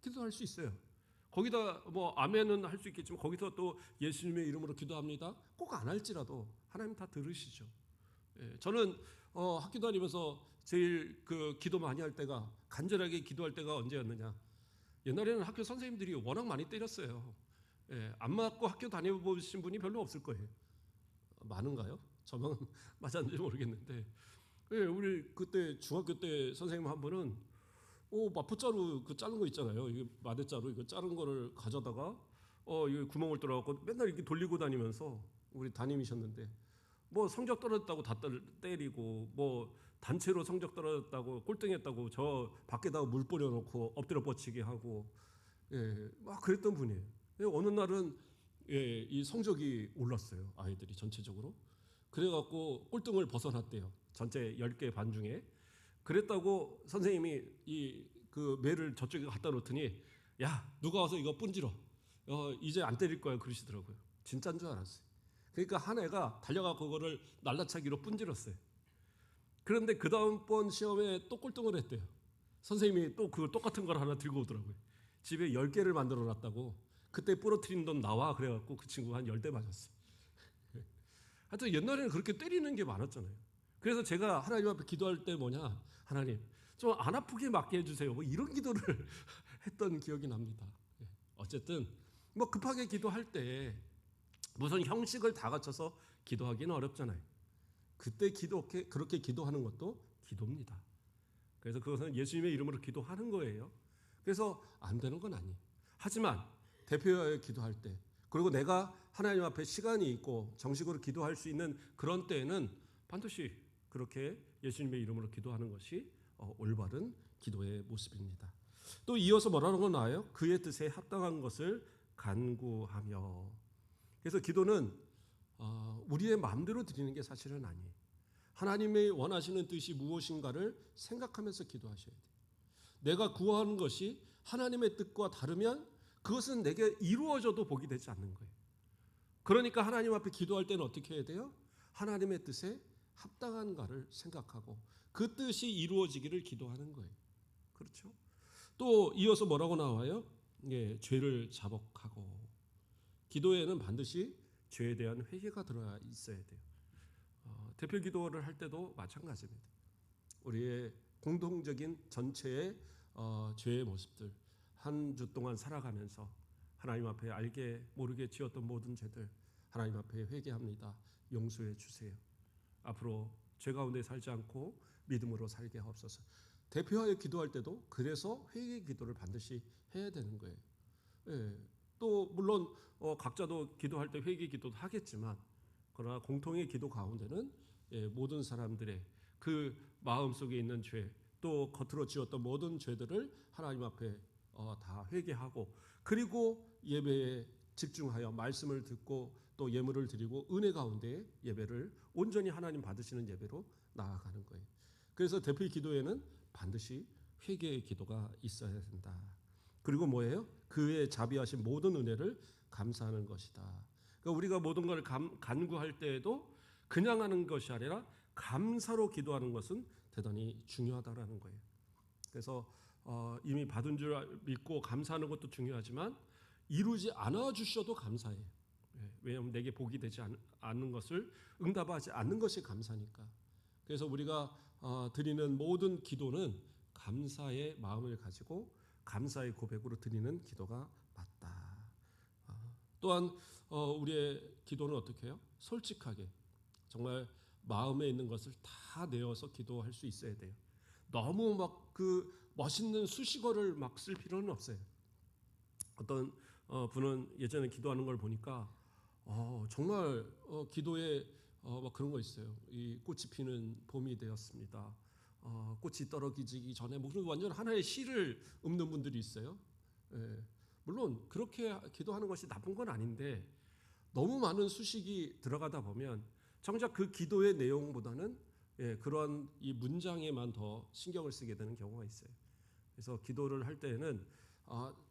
기도할 수 있어요. 거기다 뭐 아멘은 할 수 있겠지만 거기서 또 예수님의 이름으로 기도합니다. 꼭 안 할지라도 하나님 다 들으시죠. 예, 저는 학교 다니면서 제일 그 기도 많이 할 때가 간절하게 기도할 때가 언제였느냐? 옛날에는 학교 선생님들이 워낙 많이 때렸어요. 예, 안 맞고 학교 다녀보신 분이 별로 없을 거예요. 많은가요? 저만 맞았는지 모르겠는데. 예, 우리 그때 중학교 때 선생님 한 분은 마포자루 그 자른 거 있잖아요. 이게 마대자루 이거 자른 거를 가져다가 이 구멍을 뚫어갖고 맨날 이렇게 돌리고 다니면서 우리 담임이셨는데 뭐 성적 떨어졌다고 다 때리고 뭐 단체로 성적 떨어졌다고 꼴등했다고 저 밖에다가 물 뿌려놓고 엎드려 뻗치게 하고 막 그랬던 분이에요. 어느 날은 이 성적이 올랐어요. 아이들이 전체적으로. 그래갖고 꼴등을 벗어났대요. 전체 10개 반 중에. 그랬다고 선생님이 이 그 매를 저쪽에 갖다 놓더니 야 누가 와서 이거 뿜질러 이제 안 때릴 거야 그러시더라고요. 진짜인 줄 알았어요. 그러니까 한 애가 달려가고 그거를 날라차기로 뿜질렀어요. 그런데 그 다음번 시험에 또 꼴등을 했대요. 선생님이 또 그 똑같은 걸 하나 들고 오더라고요. 집에 10개를 만들어 놨다고. 그때 부러뜨린 돈 나와 그래갖고 그 친구가 한 10대 맞았어요. 하여튼 옛날에는 그렇게 때리는 게 많았잖아요. 그래서 제가 하나님 앞에 기도할 때 뭐냐, 하나님 좀 안 아프게 맞게 해주세요. 뭐 이런 기도를 했던 기억이 납니다. 어쨌든 뭐 급하게 기도할 때 무슨 형식을 다 갖춰서 기도하기는 어렵잖아요. 그때 그렇게 기도하는 것도 기도입니다. 그래서 그것은 예수님의 이름으로 기도하는 거예요. 그래서 안 되는 건 아니에요. 하지만 대표하여 기도할 때 그리고 내가 하나님 앞에 시간이 있고 정식으로 기도할 수 있는 그런 때에는 반드시 그렇게 예수님의 이름으로 기도하는 것이 올바른 기도의 모습입니다. 또 이어서 뭐라는 건 나와요? 그의 뜻에 합당한 것을 간구하며. 그래서 기도는 우리의 마음대로 드리는 게 사실은 아니에요. 하나님의 원하시는 뜻이 무엇인가를 생각하면서 기도하셔야 돼요. 내가 구하는 것이 하나님의 뜻과 다르면 그것은 내게 이루어져도 복이 되지 않는 거예요. 그러니까 하나님 앞에 기도할 때는 어떻게 해야 돼요? 하나님의 뜻에 합당한가를 생각하고 그 뜻이 이루어지기를 기도하는 거예요. 그렇죠? 또 이어서 뭐라고 나와요? 죄를 자복하고. 기도에는 반드시 죄에 대한 회개가 들어 있어야 돼요. 대표 기도를 할 때도 마찬가지입니다. 우리의 공동적인 전체의 죄의 모습들, 한 주 동안 살아가면서 하나님 앞에 알게 모르게 지었던 모든 죄들 하나님 앞에 회개합니다. 용서해 주세요. 앞으로 죄 가운데 살지 않고 믿음으로 살게 하옵소서. 대표하여 기도할 때도 그래서 회개 기도를 반드시 해야 되는 거예요. 또 물론 각자도 기도할 때 회개 기도도 하겠지만 그러나 공통의 기도 가운데는 모든 사람들의 그 마음속에 있는 죄, 또 겉으로 지었던 모든 죄들을 하나님 앞에 다 회개하고 그리고 예배에 집중하여 말씀을 듣고 또 예물을 드리고 은혜 가운데 예배를 온전히 하나님 받으시는 예배로 나아가는 거예요. 그래서 대표의 기도에는 반드시 회개의 기도가 있어야 된다. 그리고 뭐예요? 그의 자비하신 모든 은혜를 감사하는 것이다. 그러니까 우리가 모든 걸 간구할 때에도 그냥 하는 것이 아니라 감사로 기도하는 것은 대단히 중요하다라는 거예요. 그래서 이미 받은 줄 믿고 감사하는 것도 중요하지만 이루지 않아 주셔도 감사해요. 왜냐하면 내게 복이 되지 않는 것을 응답하지 않는 것이 감사니까. 그래서 우리가 드리는 모든 기도는 감사의 마음을 가지고 감사의 고백으로 드리는 기도가 맞다. 또한 우리의 기도는 어떻게 해요? 솔직하게 정말 마음에 있는 것을 다 내어서 기도할 수 있어야 돼요. 너무 막 그 멋있는 수식어를 막 쓸 필요는 없어요. 어떤 분은 예전에 기도하는 걸 보니까 정말 기도에 막 그런 거 있어요. 이 꽃이 피는 봄이 되었습니다. 꽃이 떨어지기 전에 무슨 완전 하나의 시를 읊는 분들이 있어요. 물론 그렇게 기도하는 것이 나쁜 건 아닌데 너무 많은 수식이 들어가다 보면 정작 그 기도의 내용보다는 그러한 이 문장에만 더 신경을 쓰게 되는 경우가 있어요. 그래서 기도를 할 때에는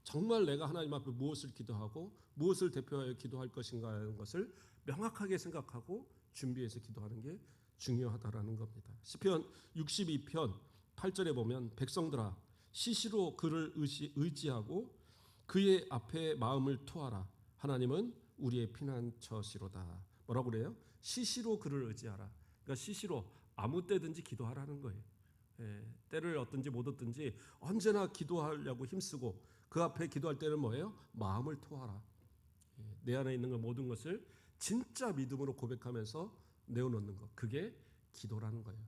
정말 내가 하나님 앞에 무엇을 기도하고 무엇을 대표하여 기도할 것인가 하는 것을 명확하게 생각하고 준비해서 기도하는 게 중요하다라는 겁니다. 시편 62편 8절에 보면 백성들아 시시로 그를 의지하고 그의 앞에 마음을 토하라. 하나님은 우리의 피난처시로다. 뭐라고 그래요? 시시로 그를 의지하라. 그러니까 시시로 아무 때든지 기도하라는 거예요. 때를 얻든지 못 얻든지 언제나 기도하려고 힘쓰고 그 앞에 기도할 때는 뭐예요? 마음을 토하라. 내 안에 있는 모든 것을 진짜 믿음으로 고백하면서 내어놓는 것. 그게 기도라는 거예요.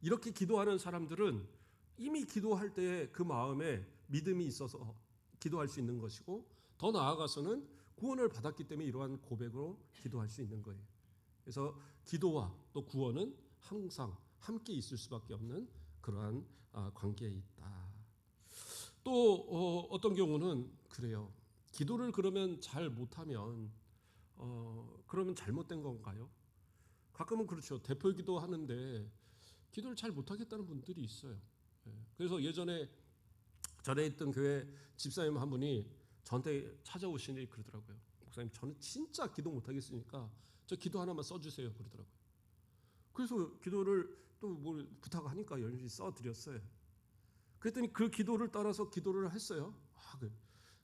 이렇게 기도하는 사람들은 이미 기도할 때에 그 마음에 믿음이 있어서 기도할 수 있는 것이고 더 나아가서는 구원을 받았기 때문에 이러한 고백으로 기도할 수 있는 거예요. 그래서 기도와 또 구원은 항상 함께 있을 수밖에 없는 그러한 관계에 있다. 또 어떤 경우는 그래요. 기도를 그러면 잘 못하면 그러면 잘못된 건가요? 가끔은 그렇죠. 대표 기도하는데 기도를 잘 못하겠다는 분들이 있어요. 그래서 예전에 전에 있던 교회 집사님 한 분이 저한테 찾아오시니 그러더라고요. 목사님, 저는 진짜 기도 못하겠으니까 저 기도 하나만 써주세요 그러더라고요. 그래서 기도를 또 뭘 부탁하니까 열심히 써드렸어요. 그랬더니 그 기도를 따라서 기도를 했어요.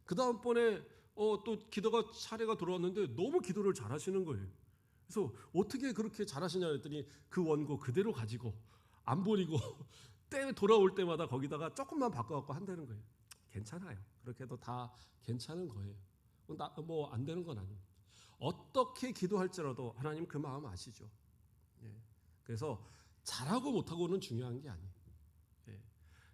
그 다음번에 또 기도가 차례가 돌아왔는데 너무 기도를 잘하시는 거예요. 그래서 어떻게 그렇게 잘하시냐 했더니 그 원고 그대로 가지고 안 버리고 때 돌아올 때마다 거기다가 조금만 바꿔갖고 한다는 거예요. 괜찮아요. 그렇게 해도 다 괜찮은 거예요. 뭐 안 되는 건 아닙니다. 어떻게 기도할지라도 하나님 그 마음 아시죠. 그래서 잘하고 못하고는 중요한 게 아니에요.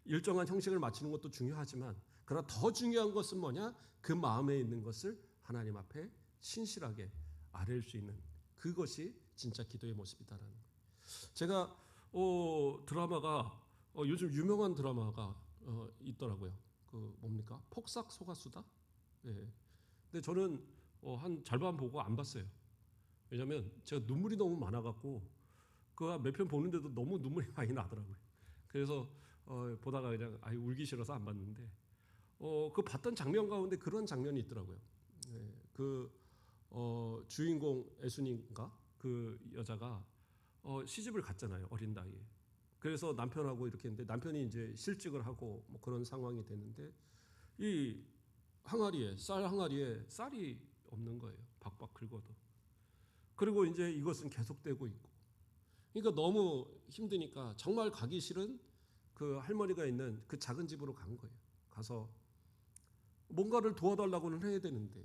일정한 형식을 맞추는 것도 중요하지만 그러나 더 중요한 것은 뭐냐? 그 마음에 있는 것을 하나님 앞에 신실하게 아뢰일 수 있는 그것이 진짜 기도의 모습이다라는 거예요. 제가 드라마가 요즘 유명한 드라마가 있더라고요. 그 뭡니까? 폭삭 소가수다. 근데 저는 한 절반 보고 안 봤어요. 왜냐하면 제가 눈물이 너무 많아갖고 그 몇 편 보는데도 너무 눈물이 많이 나더라고요. 그래서 보다가 그냥 울기 싫어서 안 봤는데 그 봤던 장면 가운데 그런 장면이 있더라고요. 그 주인공 애순인가 그 여자가 시집을 갔잖아요. 어린 나이에. 그래서 남편하고 이렇게 했는데 남편이 이제 실직을 하고 뭐 그런 상황이 됐는데 이 쌀 항아리에 쌀이 없는 거예요. 박박 긁어도. 그리고 이제 이것은 계속되고 있고. 그러니까 너무 힘드니까 정말 가기 싫은 그 할머니가 있는 그 작은 집으로 간 거예요. 가서 뭔가를 도와달라고는 해야 되는데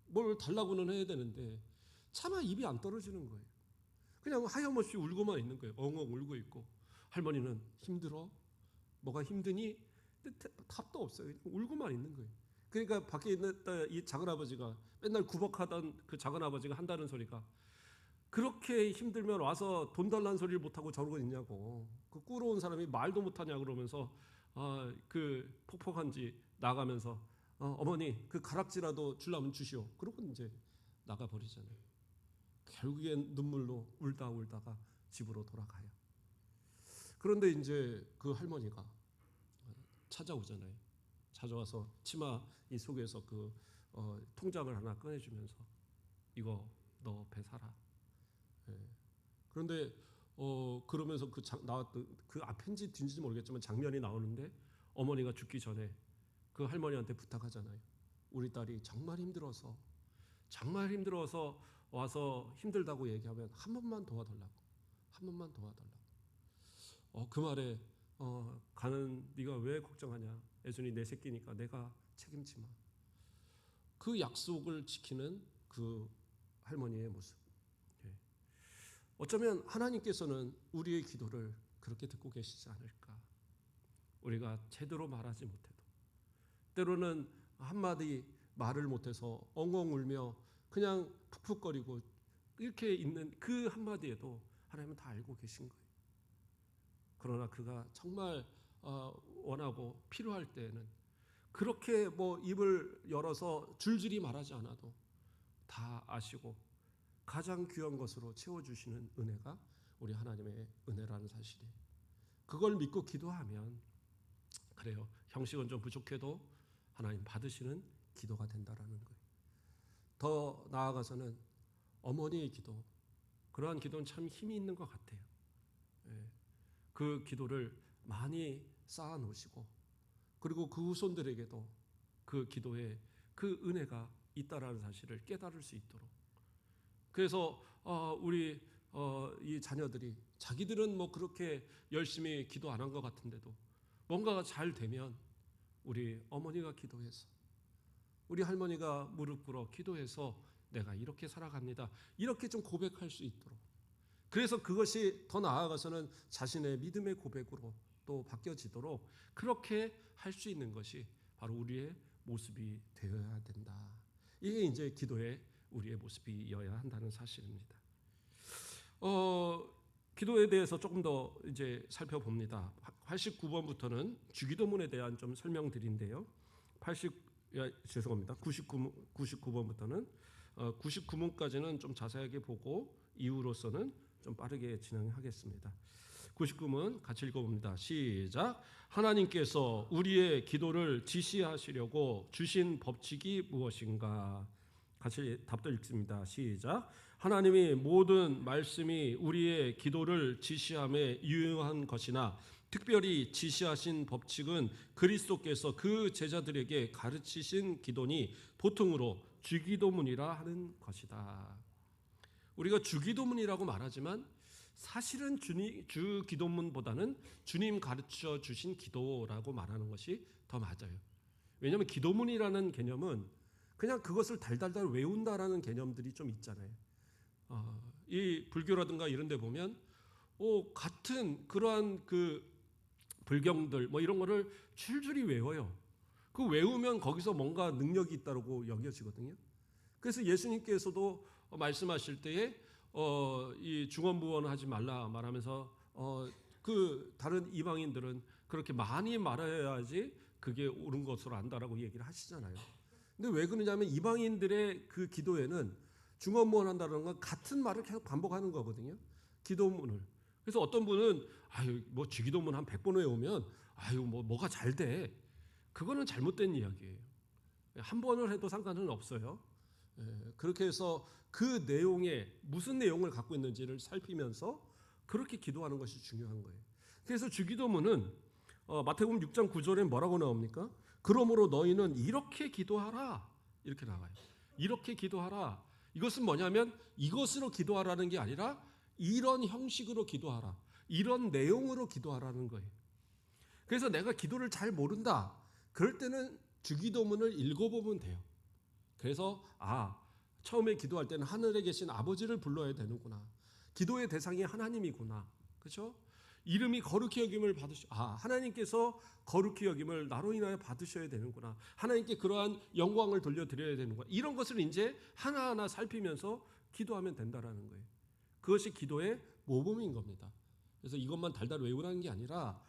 뭘 달라고는 해야 되는데 차마 입이 안 떨어지는 거예요. 그냥 하염없이 울고만 있는 거예요. 엉엉 울고 있고 할머니는 힘들어? 뭐가 힘드니? 근데 답도 없어요. 울고만 있는 거예요. 그러니까 밖에 있는 이 작은아버지가 맨날 구박하던 그 작은아버지가 한다는 소리가 그렇게 힘들면 와서 돈 달라는 소리를 못하고 저러고 있냐고. 그 꾸러운 사람이 말도 못하냐 그러면서 그 폭폭한지 나가면서 어머니 그 가락지라도 주려면 주시오. 그러고 이제 나가버리잖아요. 결국엔 눈물로 울다가 집으로 돌아가요. 그런데 이제 그 할머니가 찾아오잖아요. 찾아와서 치마 이 속에서 그 통장을 하나 꺼내주면서 이거 너 배 사라. 그런데 그러면서 나왔던 그 앞인지 뒤인지 모르겠지만 장면이 나오는데 어머니가 죽기 전에 그 할머니한테 부탁하잖아요. 우리 딸이 정말 힘들어서 와서 힘들다고 얘기하면 한 번만 도와달라고. 한 번만 도와달라고. 그 말에 가는 네가 왜 걱정하냐. 애순이 내 새끼니까 내가 책임지마. 그 약속을 지키는 그 할머니의 모습. 어쩌면 하나님께서는 우리의 기도를 그렇게 듣고 계시지 않을까. 우리가 제대로 말하지 못해도 때로는 한마디 말을 못해서 엉엉 울며 그냥 푹푹거리고 이렇게 있는 그 한마디에도 하나님은 다 알고 계신 거예요. 그러나 그가 정말 원하고 필요할 때에는 그렇게 뭐 입을 열어서 줄줄이 말하지 않아도 다 아시고 가장 귀한 것으로 채워주시는 은혜가 우리 하나님의 은혜라는 사실이에요. 그걸 믿고 기도하면 그래요. 형식은 좀 부족해도 하나님 받으시는 기도가 된다라는 거예요. 더 나아가서는 어머니의 기도, 그러한 기도는 참 힘이 있는 것 같아요. 그 기도를 많이 쌓아 놓으시고 그리고 그 후손들에게도 그 기도에 그 은혜가 있다라는 사실을 깨달을 수 있도록. 그래서 우리 이 자녀들이 자기들은 뭐 그렇게 열심히 기도 안 한 것 같은데도 뭔가가 잘 되면 우리 어머니가 기도해서, 우리 할머니가 무릎 꿇어 기도해서 내가 이렇게 살아갑니다, 이렇게 좀 고백할 수 있도록. 그래서 그것이 더 나아가서는 자신의 믿음의 고백으로 또 바뀌어지도록 그렇게 할 수 있는 것이 바로 우리의 모습이 되어야 된다. 이게 이제 기도의 우리의 모습이어야 한다는 사실입니다. 기도에 대해서 조금 더 이제 살펴봅니다. 89번부터는 주기도문에 대한 좀 설명드린데요. 99번부터는 99문까지는 좀 자세하게 보고 이후로서는 좀 빠르게 진행하겠습니다. 99문 같이 읽어봅니다. 시작. 하나님께서 우리의 기도를 지시하시려고 주신 법칙이 무엇인가? 같이 답도 읽습니다. 시작. 하나님이 모든 말씀이 우리의 기도를 지시함에 유용한 것이나 특별히 지시하신 법칙은 그리스도께서 그 제자들에게 가르치신 기도니 보통으로 주기도문이라 하는 것이다. 우리가 주기도문이라고 말하지만 사실은 주기도문보다는 주님 가르쳐 주신 기도라고 말하는 것이 더 맞아요. 왜냐하면 기도문이라는 개념은 그냥 그것을 달달달 외운다라는 개념들이 좀 있잖아요. 이 불교라든가 이런 데 보면 같은 그러한 그 불경들 뭐 이런 거를 줄줄이 외워요. 그 외우면 거기서 뭔가 능력이 있다고 여겨지거든요. 그래서 예수님께서도 말씀하실 때에 이 중언부언하지 말라 말하면서 그 다른 이방인들은 그렇게 많이 말해야지 그게 옳은 것으로 안다라고 얘기를 하시잖아요. 근데 왜 그러냐면 이방인들의 그 기도에는 중언부언한다는 건 같은 말을 계속 반복하는 거거든요. 기도문을. 그래서 어떤 분은 뭐 주기도문 한 100번 외우면 뭐가 잘 돼. 그거는 잘못된 이야기예요. 한 번을 해도 상관은 없어요. 그렇게 해서 그 내용에 무슨 내용을 갖고 있는지를 살피면서 그렇게 기도하는 것이 중요한 거예요. 그래서 주기도문은 마태복음 6장 9절에 뭐라고 나옵니까? 그러므로 너희는 이렇게 기도하라, 이렇게 나와요. 이렇게 기도하라. 이것은 뭐냐면 이것으로 기도하라는 게 아니라 이런 형식으로 기도하라, 이런 내용으로 기도하라는 거예요. 그래서 내가 기도를 잘 모른다, 그럴 때는 주기도문을 읽어보면 돼요. 그래서 처음에 기도할 때는 하늘에 계신 아버지를 불러야 되는구나, 기도의 대상이 하나님이구나, 그렇죠? 이름이 거룩히 여김을 하나님께서 거룩히 여김을 나로 인하여 받으셔야 되는구나, 하나님께 그러한 영광을 돌려드려야 되는구나, 이런 것을 이제 하나하나 살피면서 기도하면 된다라는 거예요. 그것이 기도의 모범인 겁니다. 그래서 이것만 달달 외우라는 게 아니라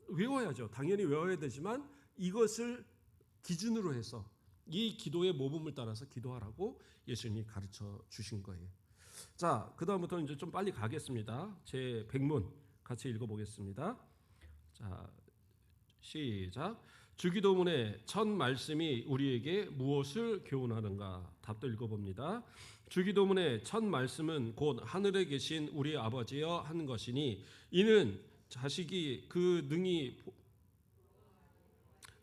외워야죠. 당연히 외워야 되지만 이것을 기준으로 해서 이 기도의 모범을 따라서 기도하라고 예수님이 가르쳐 주신 거예요. 자, 그 다음부터는 이제 좀 빨리 가겠습니다. 제 100문 같이 읽어보겠습니다. 자, 시작. 주기도문의 첫 말씀이 우리에게 무엇을 교훈하는가? 답도 읽어봅니다. 주기도문의 첫 말씀은 곧 하늘에 계신 우리 아버지여 한 것이니 이는 자식이 그 능히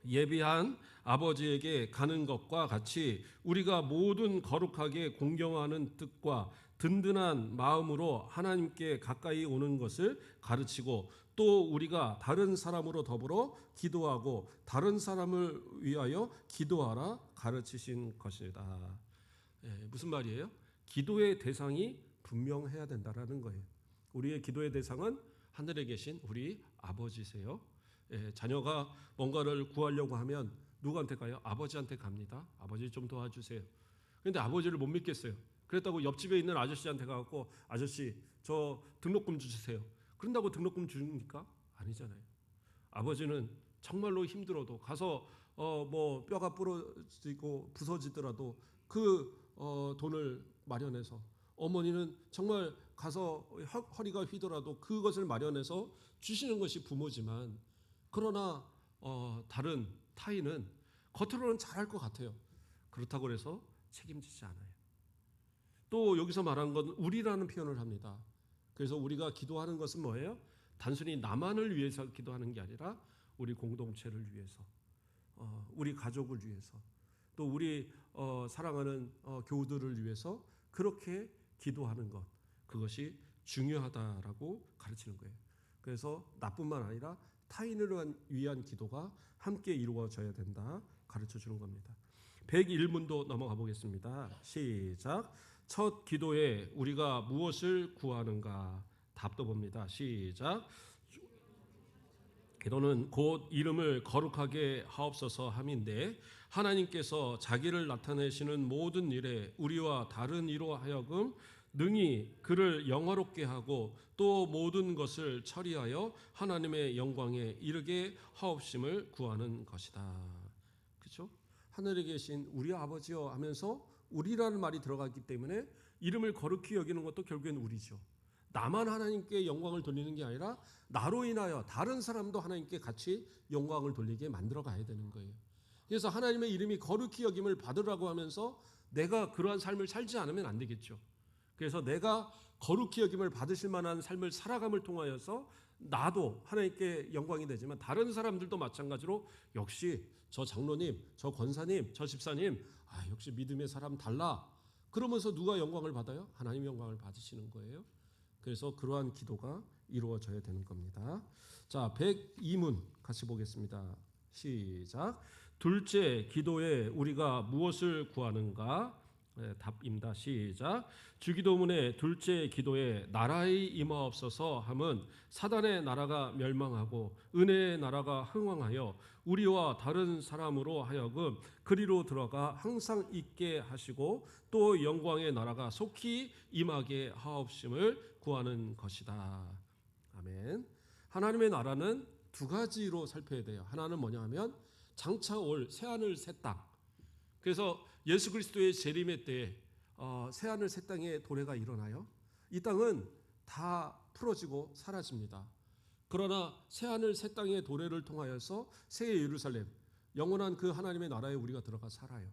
예비한 아버지에게 가는 것과 같이 우리가 모든 거룩하게 공경하는 뜻과 든든한 마음으로 하나님께 가까이 오는 것을 가르치고 또 우리가 다른 사람으로 더불어 기도하고 다른 사람을 위하여 기도하라 가르치신 것이다. 무슨 말이에요? 기도의 대상이 분명해야 된다라는 거예요. 우리의 기도의 대상은 하늘에 계신 우리 아버지세요. 자녀가 뭔가를 구하려고 하면 누구한테 가요? 아버지한테 갑니다. 아버지 좀 도와주세요. 그런데 아버지를 못 믿겠어요. 그랬다고 옆집에 있는 아저씨한테 가고 아저씨 저 등록금 주세요. 그런다고 등록금 줍니까? 아니잖아요. 아버지는 정말로 힘들어도 가서 뭐 뼈가 부러지고 부서지더라도 그 돈을 마련해서, 어머니는 정말 가서 허리가 휘더라도 그것을 마련해서 주시는 것이 부모지만, 그러나 다른 타인은 겉으로는 잘할 것 같아요. 그렇다고 해서 책임지지 않아요. 또 여기서 말하는 건 우리라는 표현을 합니다. 그래서 우리가 기도하는 것은 뭐예요? 단순히 나만을 위해서 기도하는 게 아니라 우리 공동체를 위해서, 우리 가족을 위해서 또 우리 사랑하는 교우들을 위해서 그렇게 기도하는 것, 그것이 중요하다라고 가르치는 거예요. 그래서 나뿐만 아니라 타인을 위한 기도가 함께 이루어져야 된다 가르쳐 주는 겁니다. 101문도 넘어가 보겠습니다. 시작. 첫 기도에 우리가 무엇을 구하는가? 답도 봅니다. 시작. 기도는 곧 이름을 거룩하게 하옵소서 함인데 하나님께서 자기를 나타내시는 모든 일에 우리와 다른 이로 하여금 능히 그를 영화롭게 하고 또 모든 것을 처리하여 하나님의 영광에 이르게 하옵심을 구하는 것이다. 그렇죠? 하늘에 계신 우리 아버지여 하면서 우리라는 말이 들어갔기 때문에 이름을 거룩히 여기는 것도 결국엔 우리죠. 나만 하나님께 영광을 돌리는 게 아니라 나로 인하여 다른 사람도 하나님께 같이 영광을 돌리게 만들어 가야 되는 거예요. 그래서 하나님의 이름이 거룩히 여김을 받으라고 하면서 내가 그러한 삶을 살지 않으면 안 되겠죠. 그래서 내가 거룩히 여김을 받으실 만한 삶을 살아감을 통하여서 나도 하나님께 영광이 되지만 다른 사람들도 마찬가지로 역시 저 장로님, 저 권사님, 저 집사님, 역시 믿음의 사람 달라. 그러면서 누가 영광을 받아요? 하나님 영광을 받으시는 거예요. 그래서 그러한 기도가 이루어져야 되는 겁니다. 자, 102문 같이 보겠습니다. 시작. 둘째 기도에 우리가 무엇을 구하는가? 답입니다. 시작. 주기도문의 둘째 기도에 나라의 임하옵소서 함은 사단의 나라가 멸망하고 은혜의 나라가 흥왕하여 우리와 다른 사람으로 하여금 그리로 들어가 항상 있게 하시고 또 영광의 나라가 속히 임하게 하옵심을 구하는 것이다. 아멘. 하나님의 나라는 두 가지로 살펴야 돼요. 하나는 뭐냐 하면 장차 올 새하늘 새 땅. 그래서 예수 그리스도의 재림의 때에 새하늘 새 땅에 도래가 일어나요. 이 땅은 다 풀어지고 사라집니다. 그러나 새하늘 새 땅의 도래를 통하여서 새 예루살렘, 영원한 그 하나님의 나라에 우리가 들어가 살아요.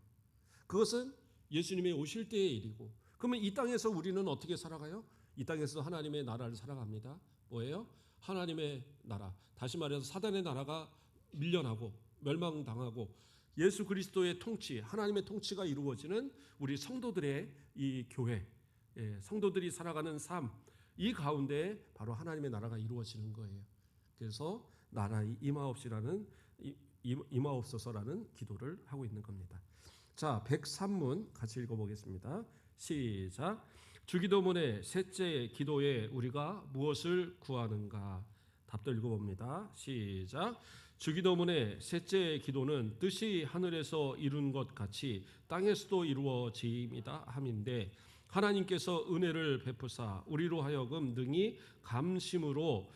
그것은 예수님의 오실 때의 일이고, 그러면 이 땅에서 우리는 어떻게 살아가요? 이 땅에서 하나님의 나라를 살아갑니다. 뭐예요? 하나님의 나라. 다시 말해서 사단의 나라가 밀려나고 멸망당하고 예수 그리스도의 통치, 하나님의 통치가 이루어지는 우리 성도들의 이 교회, 성도들이 살아가는 삶, 이 가운데 바로 하나님의 나라가 이루어지는 거예요. 그래서 나라의 임하옵소서라는 기도를 하고 있는 겁니다. 자, 103문 같이 읽어보겠습니다. 시작. 주기도문의 셋째 기도에 우리가 무엇을 구하는가? 답도 읽어봅니다. 시작. 주기도문의 셋째 기도는 뜻이 하늘에서 이룬 것 같이 땅에서도 이루어짐이다 함인데 하나님께서 은혜를 베푸사 우리로 하여금 능히 감심으로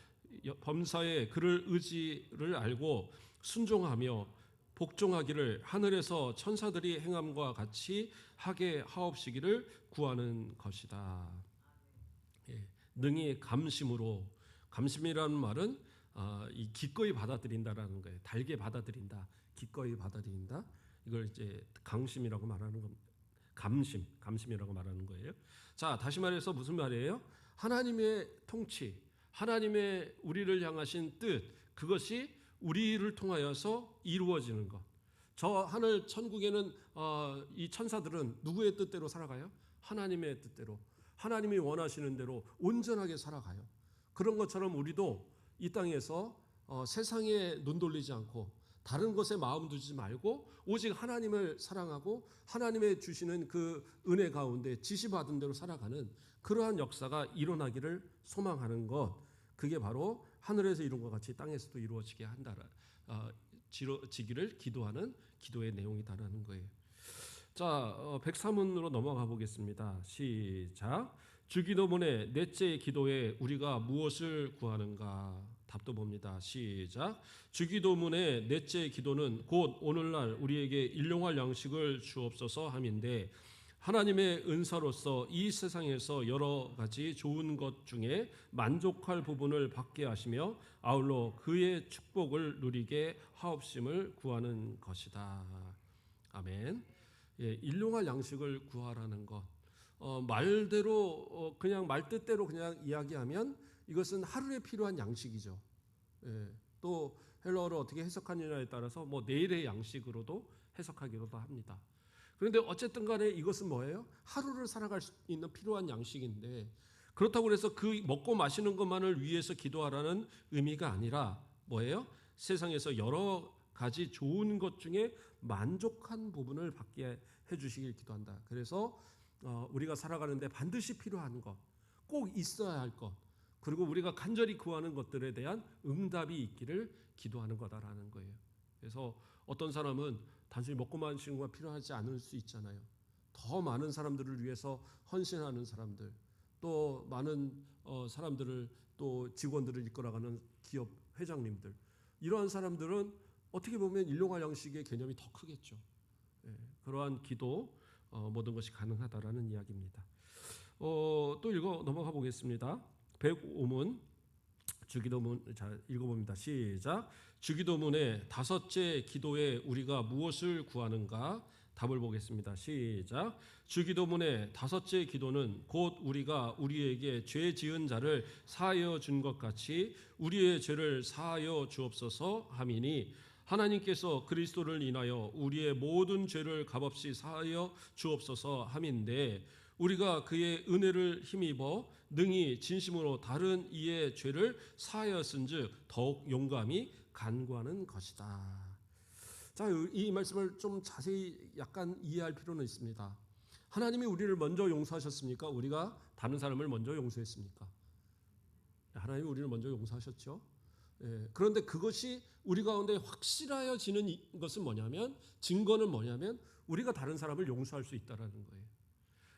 범사에 그를 의지를 알고 순종하며 복종하기를 하늘에서 천사들이 행함과 같이 하게 하옵시기를 구하는 것이다. 능히 감심으로, 감심이라는 말은 이 기꺼이 받아들인다라는 거예요. 달게 받아들인다, 기꺼이 받아들인다. 이걸 이제 강심이라고 말하는 겁니다. 감심이라고 말하는 거예요. 자, 다시 말해서 무슨 말이에요? 하나님의 통치, 하나님의 우리를 향하신 뜻, 그것이 우리를 통하여서 이루어지는 것. 저 하늘 천국에는 이 천사들은 누구의 뜻대로 살아가요? 하나님의 뜻대로, 하나님이 원하시는 대로 온전하게 살아가요. 그런 것처럼 우리도 이 땅에서 세상에 눈 돌리지 않고 다른 것에 마음 두지 말고 오직 하나님을 사랑하고 하나님의 주시는 그 은혜 가운데 지시받은 대로 살아가는 그러한 역사가 일어나기를 소망하는 것, 그게 바로 하늘에서 이룬 것 같이 땅에서도 이루어지게 한다라, 지기를 기도하는 기도의 내용이다라는 거예요. 자, 103문으로 넘어가 보겠습니다. 시작. 주기도문의 넷째 기도에 우리가 무엇을 구하는가? 답도 봅니다. 시작. 주기도문의 넷째 기도는 곧 오늘날 우리에게 일용할 양식을 주옵소서 함인데 하나님의 은사로서 이 세상에서 여러 가지 좋은 것 중에 만족할 부분을 받게 하시며 아울러 그의 축복을 누리게 하옵심을 구하는 것이다. 아멘. 일용할 양식을 구하라는 것. 말대로 그냥 말 뜻대로 그냥 이야기하면 이것은 하루에 필요한 양식이죠. 또 헬러어를 어떻게 해석하느냐에 따라서 뭐 내일의 양식으로도 해석하기도 합니다. 그런데 어쨌든 간에 이것은 뭐예요? 하루를 살아갈 수 있는 필요한 양식인데, 그렇다고 해서 그 먹고 마시는 것만을 위해서 기도하라는 의미가 아니라 뭐예요? 세상에서 여러 가지 좋은 것 중에 만족한 부분을 받게 해주시길 기도한다. 그래서 우리가 살아가는데 반드시 필요한 것, 꼭 있어야 할 것, 그리고 우리가 간절히 구하는 것들에 대한 응답이 있기를 기도하는 거다라는 거예요. 그래서 어떤 사람은 단순히 먹고 마시는 것만 필요하지 않을 수 있잖아요. 더 많은 사람들을 위해서 헌신하는 사람들, 또 많은 사람들을, 또 직원들을 이끌어가는 기업 회장님들, 이러한 사람들은 어떻게 보면 일용할 양식의 개념이 더 크겠죠. 예, 그러한 기도, 모든 것이 가능하다라는 이야기입니다. 또 읽어 넘어가 보겠습니다. 105문 주기도문, 자 읽어봅니다. 시작. 주기도문의 다섯째 기도에 우리가 무엇을 구하는가? 답을 보겠습니다. 시작. 주기도문의 다섯째 기도는 곧 우리가 우리에게 죄 지은 자를 사하여 준 것 같이 우리의 죄를 사하여 주옵소서 함이니, 하나님께서 그리스도를 인하여 우리의 모든 죄를 값없이 사하여 주옵소서 함인데, 우리가 그의 은혜를 힘입어 능히 진심으로 다른 이의 죄를 사하였은즉 더욱 용감히 간구하는 것이다. 자, 이 말씀을 좀 자세히 약간 이해할 필요는 있습니다. 하나님이 우리를 먼저 용서하셨습니까? 우리가 다른 사람을 먼저 용서했습니까? 하나님이 우리를 먼저 용서하셨죠. 예, 그런데 그것이 우리 가운데 확실하여지는 것은 뭐냐면, 증거는 뭐냐면 우리가 다른 사람을 용서할 수 있다라는 거예요.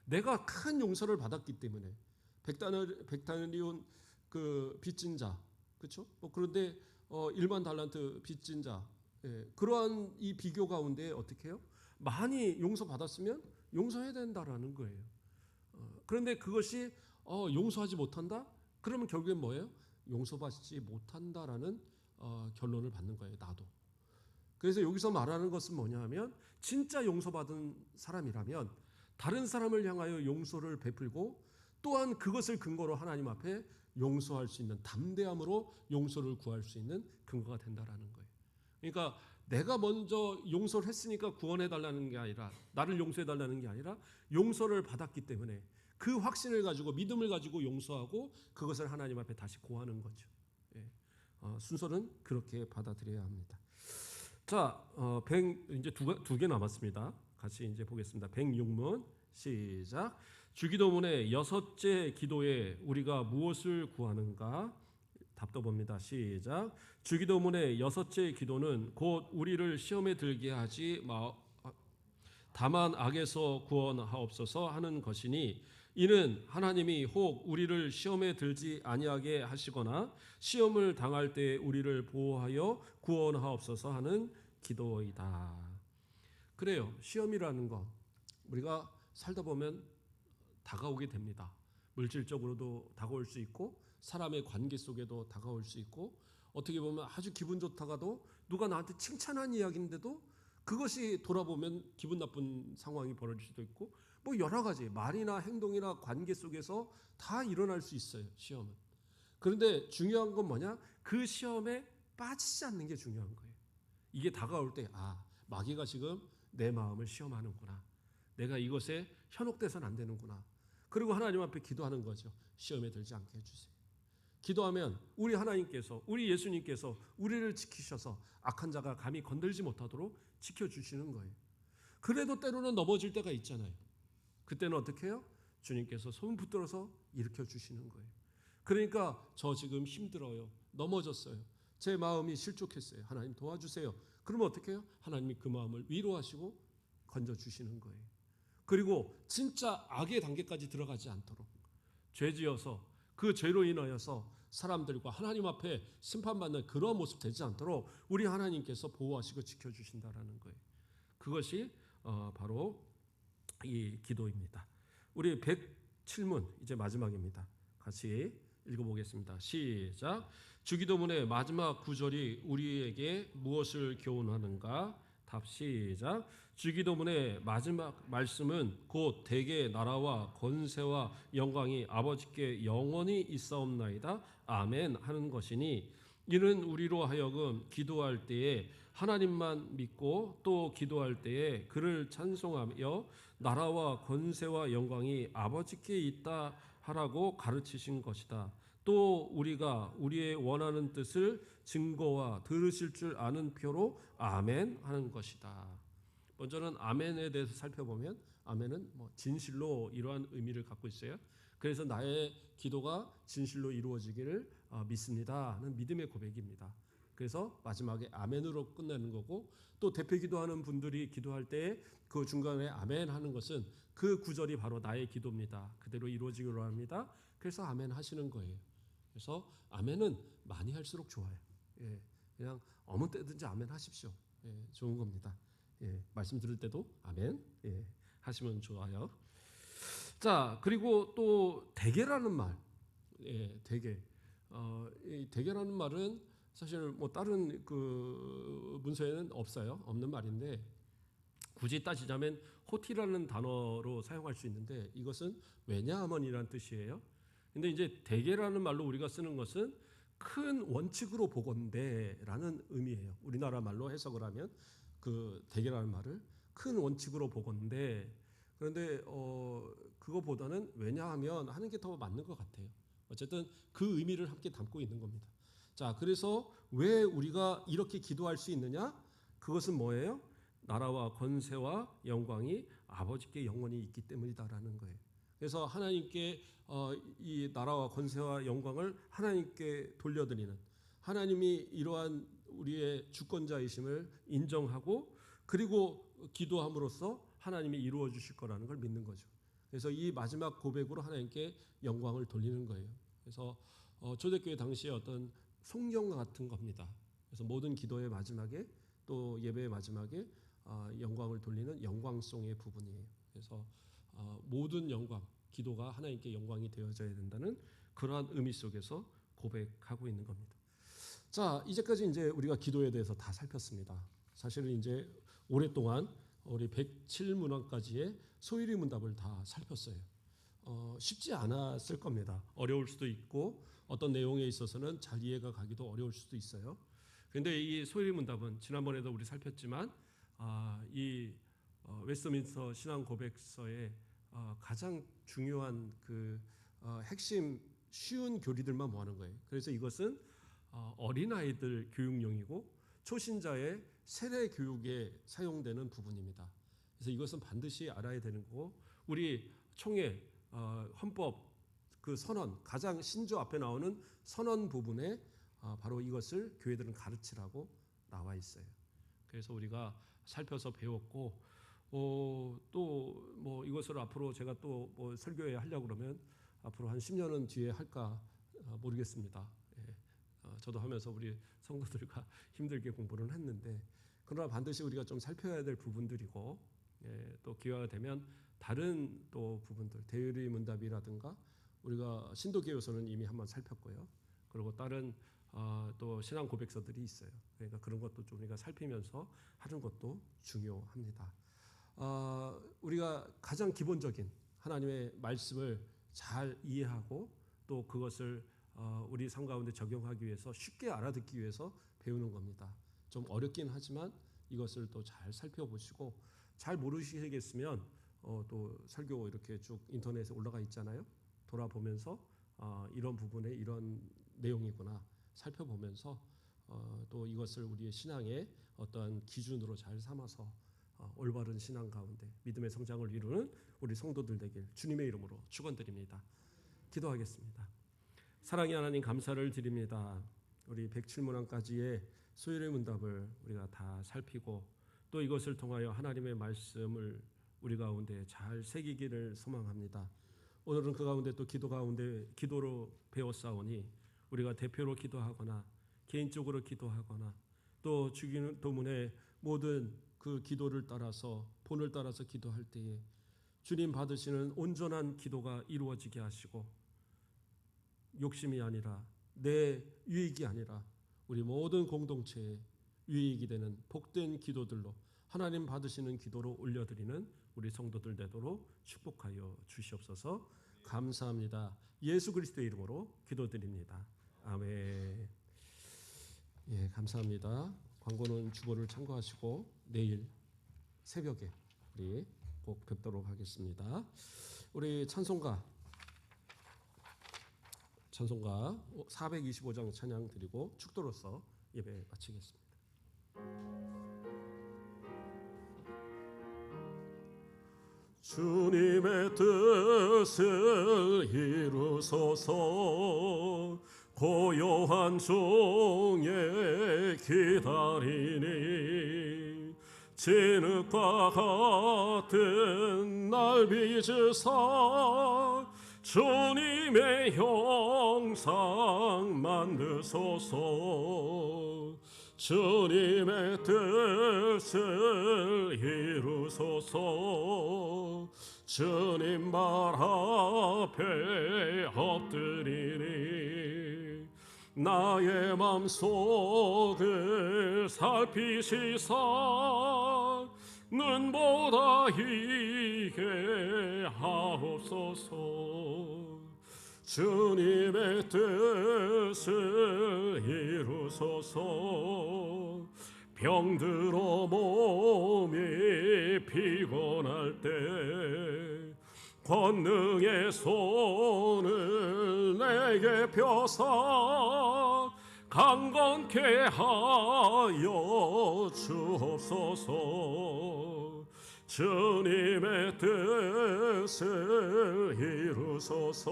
내가 큰 용서를 받았기 때문에, 백다니온 그 빚진 자, 그렇죠? 그런데 1만 달란트 빚진 자, 예, 그러한 이 비교 가운데 어떻게 해요? 많이 용서 받았으면 용서해야 된다라는 거예요. 그런데 그것이 용서하지 못한다? 그러면 결국엔 뭐예요? 용서받지 못한다라는 결론을 받는 거예요. 나도. 그래서 여기서 말하는 것은 뭐냐면, 진짜 용서받은 사람이라면 다른 사람을 향하여 용서를 베풀고, 또한 그것을 근거로 하나님 앞에 용서할 수 있는, 담대함으로 용서를 구할 수 있는 근거가 된다라는 거예요. 그러니까 내가 먼저 용서를 했으니까 구원해 달라는 게 아니라, 나를 용서해 달라는 게 아니라, 용서를 받았기 때문에 그 확신을 가지고, 믿음을 가지고 용서하고 그것을 하나님 앞에 다시 고하는 거죠. 예. 순서는 그렇게 받아들여야 합니다. 자, 이제 두 개 남았습니다. 같이 이제 보겠습니다. 106문 시작. 주기도문의 여섯째 기도에 우리가 무엇을 구하는가? 답도 봅니다. 시작. 주기도문의 여섯째 기도는 곧 우리를 시험에 들게 하지 다만 악에서 구원하옵소서 하는 것이니, 이는 하나님이 혹 우리를 시험에 들지 아니하게 하시거나 시험을 당할 때 우리를 보호하여 구원하옵소서 하는 기도이다. 그래요. 시험이라는 거 우리가 살다 보면 다가오게 됩니다. 물질적으로도 다가올 수 있고, 사람의 관계 속에도 다가올 수 있고, 어떻게 보면 아주 기분 좋다가도 누가 나한테 칭찬한 이야기인데도 그것이 돌아보면 기분 나쁜 상황이 벌어질 수도 있고, 뭐 여러 가지 말이나 행동이나 관계 속에서 다 일어날 수 있어요. 시험은. 그런데 중요한 건 뭐냐? 그 시험에 빠지지 않는 게 중요한 거예요. 이게 다가올 때, 마귀가 지금 내 마음을 시험하는구나. 내가 이것에 현혹돼서는 안 되는구나. 그리고 하나님 앞에 기도하는 거죠. 시험에 들지 않게 해주세요. 기도하면 우리 하나님께서, 우리 예수님께서 우리를 지키셔서 악한 자가 감히 건들지 못하도록 지켜주시는 거예요. 그래도 때로는 넘어질 때가 있잖아요. 그때는 어떻게 해요? 주님께서 손 붙들어서 일으켜 주시는 거예요. 그러니까 저 지금 힘들어요. 넘어졌어요. 제 마음이 실족했어요. 하나님 도와주세요. 그러면 어떻게 해요? 하나님이 그 마음을 위로하시고 건져주시는 거예요. 그리고 진짜 악의 단계까지 들어가지 않도록, 죄지어서 그 죄로 인하여서 사람들과 하나님 앞에 심판받는 그런 모습 되지 않도록 우리 하나님께서 보호하시고 지켜주신다라는 거예요. 그것이 바로 이 기도입니다. 우리 107문 이제 마지막입니다. 같이 읽어보겠습니다. 시작. 주기도문의 마지막 구절이 우리에게 무엇을 교훈하는가? 답 시작. 주기도문의 마지막 말씀은 곧 대개 나라와 권세와 영광이 아버지께 영원히 있사옵나이다. 아멘 하는 것이니, 이는 우리로 하여금 기도할 때에 하나님만 믿고 또 기도할 때에 그를 찬송하며 나라와 권세와 영광이 아버지께 있다 하라고 가르치신 것이다. 또 우리가 우리의 원하는 뜻을 증거와 들으실 줄 아는 표로 아멘 하는 것이다. 먼저는 아멘에 대해서 살펴보면 아멘은 진실로 이러한 의미를 갖고 있어요. 그래서 나의 기도가 진실로 이루어지기를 믿습니다는 믿음의 고백입니다. 그래서 마지막에 아멘으로 끝내는 거고, 또 대표 기도하는 분들이 기도할 때 그 중간에 아멘 하는 것은 그 구절이 바로 나의 기도입니다. 그대로 이루어지기로 합니다. 그래서 아멘 하시는 거예요. 그래서 아멘은 많이 할수록 좋아요. 예, 그냥 아무 때든지 아멘 하십시오. 예, 좋은 겁니다. 예, 말씀 들을 때도 아멘 하시면 좋아요. 자, 그리고 또 대개라는 말, 대개. 이 대개라는 말은 사실 다른 그 문서에는 없는 말인데, 굳이 따지자면 호티라는 단어로 사용할 수 있는데, 이것은 왜냐하면이라는 뜻이에요. 근데 이제 대개라는 말로 우리가 쓰는 것은 큰 원칙으로 보건대라는 의미예요. 우리나라 말로 해석을 하면 그 대개라는 말을 큰 원칙으로 보건대. 그런데 그거보다는 왜냐하면 하는 게 더 맞는 것 같아요. 어쨌든 그 의미를 함께 담고 있는 겁니다. 자, 그래서 왜 우리가 이렇게 기도할 수 있느냐? 그것은 뭐예요? 나라와 권세와 영광이 아버지께 영원히 있기 때문이다라는 거예요. 그래서 하나님께 이 나라와 권세와 영광을 하나님께 돌려드리는, 하나님이 이러한 우리의 주권자이심을 인정하고 그리고 기도함으로써 하나님이 이루어 주실 거라는 걸 믿는 거죠. 그래서 이 마지막 고백으로 하나님께 영광을 돌리는 거예요. 그래서 초대교회 당시에 어떤 송경 같은 겁니다. 그래서 모든 기도의 마지막에 또 예배의 마지막에 영광을 돌리는 영광송의 부분이에요. 그래서 모든 영광, 기도가 하나님께 영광이 되어져야 된다는 그러한 의미 속에서 고백하고 있는 겁니다. 자, 이제까지 이제 우리가 기도에 대해서 다 살폈습니다. 사실은 이제 오랫동안 우리 107문항까지의 소일의 문답을 다 살폈어요. 쉽지 않았을 겁니다. 어려울 수도 있고 어떤 내용에 있어서는 잘 이해가 가기도 어려울 수도 있어요. 그런데 이 소일의 문답은 지난번에도 우리 살폈지만 이 웨스트민스터 신앙 고백서의 가장 중요한 그 핵심 쉬운 교리들만 모아놓은 거예요. 그래서 이것은 어린아이들 교육용이고 초신자의 세례 교육에 사용되는 부분입니다. 그래서 이것은 반드시 알아야 되는 거고, 우리 총회 헌법 그 선언, 가장 신조 앞에 나오는 선언 부분에 바로 이것을 교회들은 가르치라고 나와 있어요. 그래서 우리가 살펴서 배웠고, 또 뭐 이것을 앞으로 제가 또 뭐 설교회 하려고 그러면 앞으로 한 10년은 뒤에 할까 모르겠습니다. 저도 하면서 우리 성도들과 힘들게 공부를 했는데, 그러나 반드시 우리가 좀 살펴야 될 부분들이고, 또 기회가 되면 다른 또 부분들, 대의의 문답이라든가 우리가 신도계요서는 이미 한번 살폈고요. 그리고 다른 또 신앙 고백서들이 있어요. 그러니까 그런 것도 좀 우리가 살피면서 하는 것도 중요합니다. 우리가 가장 기본적인 하나님의 말씀을 잘 이해하고 또 그것을 우리 삶 가운데 적용하기 위해서 쉽게 알아듣기 위해서 배우는 겁니다. 좀 어렵긴 하지만 이것을 또 잘 살펴보시고, 잘 모르시겠으면 또 설교 이렇게 쭉 인터넷에 올라가 있잖아요. 돌아보면서 이런 부분에 이런 내용이구나 살펴보면서 또 이것을 우리의 신앙의 어떠한 기준으로 잘 삼아서 올바른 신앙 가운데 믿음의 성장을 이루는 우리 성도들 되길 주님의 이름으로 축원드립니다. 기도하겠습니다. 사랑의 하나님, 감사를 드립니다. 우리 107문항까지의 소일의 문답을 우리가 다 살피고 또 이것을 통하여 하나님의 말씀을 우리 가운데 잘 새기기를 소망합니다. 오늘은 그 가운데 또 기도 가운데 기도로 배웠사오니 우리가 대표로 기도하거나 개인적으로 기도하거나 또 주기도문의 모든 그 기도를 따라서 본을 따라서 기도할 때에 주님 받으시는 온전한 기도가 이루어지게 하시고, 욕심이 아니라 내 유익이 아니라 우리 모든 공동체의 유익이 되는 복된 기도들로 하나님 받으시는 기도로 올려드리는 우리 성도들 되도록 축복하여 주시옵소서. 감사합니다. 예수 그리스도의 이름으로 기도드립니다. 아멘. 예, 감사합니다. 광고는 주보를 참고하시고 내일 새벽에 우리 꼭 뵙도록 하겠습니다. 우리 찬송가 425장 찬양 드리고 축도로서 예배 마치겠습니다. 주님의 뜻을 이루소서. 고요한 종에 기다리니 진흙과 같은 날 빚으사 주님의 형상 만드소서. 주님의 뜻을 이루소서. 주님 발 앞에 엎드리니 나의 맘속을 살피시사 눈보다 희게 하옵소서. 주님의 뜻을 이루소서. 병들어 몸이 피곤할 때 권능의 손을 내게 펴사 강건케 하여 주옵소서. 주님의 뜻을 이루소서.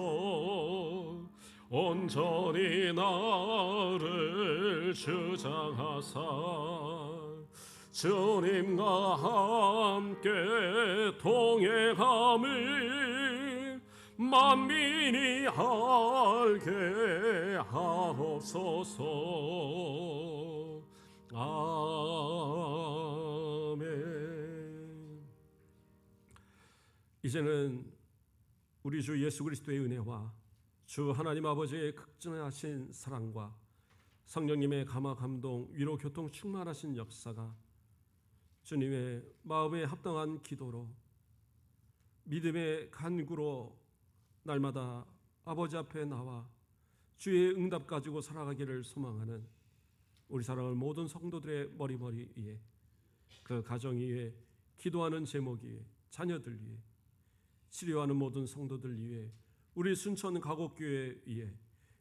온전히 나를 주장하사 주님과 함께 동행함을 만민이 알게 하옵소서. 아멘. 이제는 우리 주 예수 그리스도의 은혜와 주 하나님 아버지의 극진하신 사랑과 성령님의 감화 감동 위로 교통 충만하신 역사가 주님의 마음에 합당한 기도로 믿음의 간구로 날마다 아버지 앞에 나와 주의 응답 가지고 살아가기를 소망하는 우리 사랑하는 모든 성도들의 머리머리 위에, 그 가정 위에, 기도하는 제목 위에, 자녀들 위에, 치료하는 모든 성도들 위에, 우리 순천 가곡교회 위에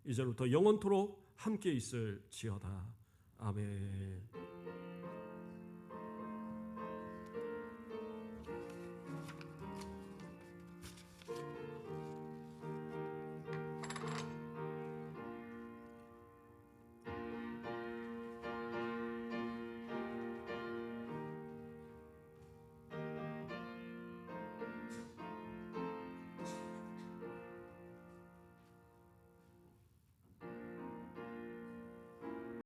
이제부터 영원토록 함께 있을지어다. 아멘.